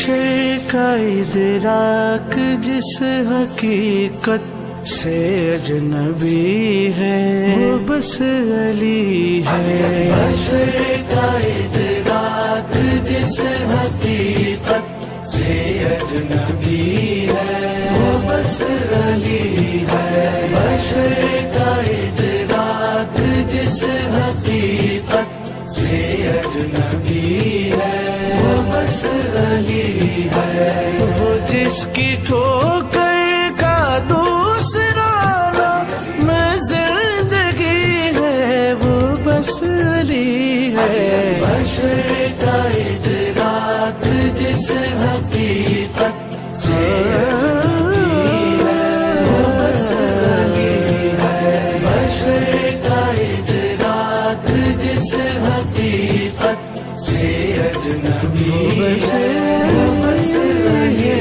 بشر کا ادراک جس حقیقت سے اجنبی ہے وہ بس علی ہے. بشر کا ادراک جس حقیقت سے اجنبی ہے وہ بس علی ہے. بشر کا ادراک جس حقیقت سے اجنبی ہے وہ بس علی ہے. وہ جس کی ٹھوکر کا دوسرا نام زندگی ہے وہ بس علی ہے. بشر کا ادراک جس حقیقت سے اجنبی ہے وہ بس علی ہے. بشر کا ادراک جس حقیقت سے اجنبی ہے وہ بس علی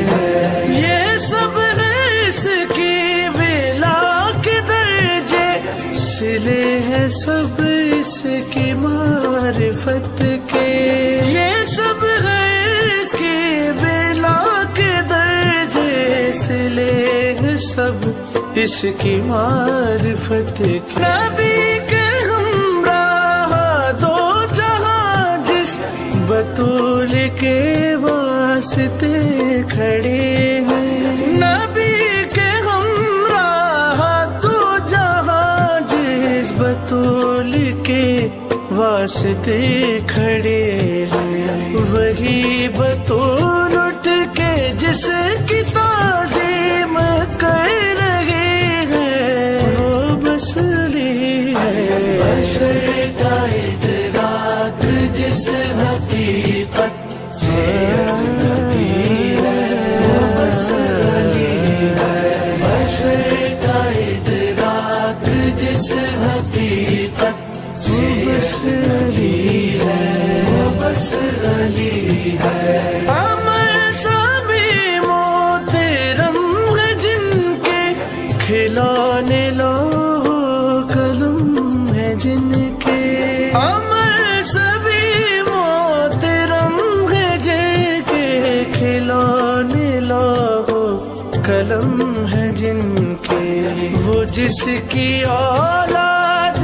ہے. یہ سب اس کی ولا کے درجے سلے ہیں سب اس کی معرفت کے. یہ سب اس کی ولا کے درجے سلے ہیں سب اس کی معرفت کے. نبی کے ہمراہ دو جہاں جس بطول کے واسطے کھڑے ہیں. نبی کے ہمراہ دو جہاں جس بطول کے واسطے کھڑے ہیں. وہی بطول اٹھ کے جس کی تعظیم کر رہے ہیں وہ بس علی ہے. بشر کا ادراک جس حقیقت سے اجنبی ہے وہ بس علی ہے. بشر کا ادراک جس حقیقت سے بس علی ہے وہ بس علی ہے. امر سبھی محترم ہے جن کے کھلانے لوح قلم ہے جن کے. امر سبھی محترم ہے جن کے کھلانے لوح قلم ہے جن کے. وہ جس کی اولاد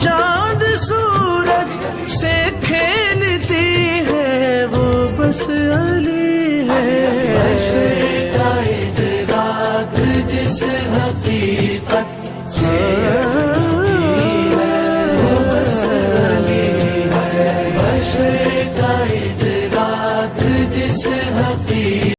چاند سورج سے کھیلتی ہے وہ بس علی ہے. بشر کا ادراک جس حقیقت سے اجنبی ہے وہ بس علی ہے. بشر کا ادراک جس حقیقت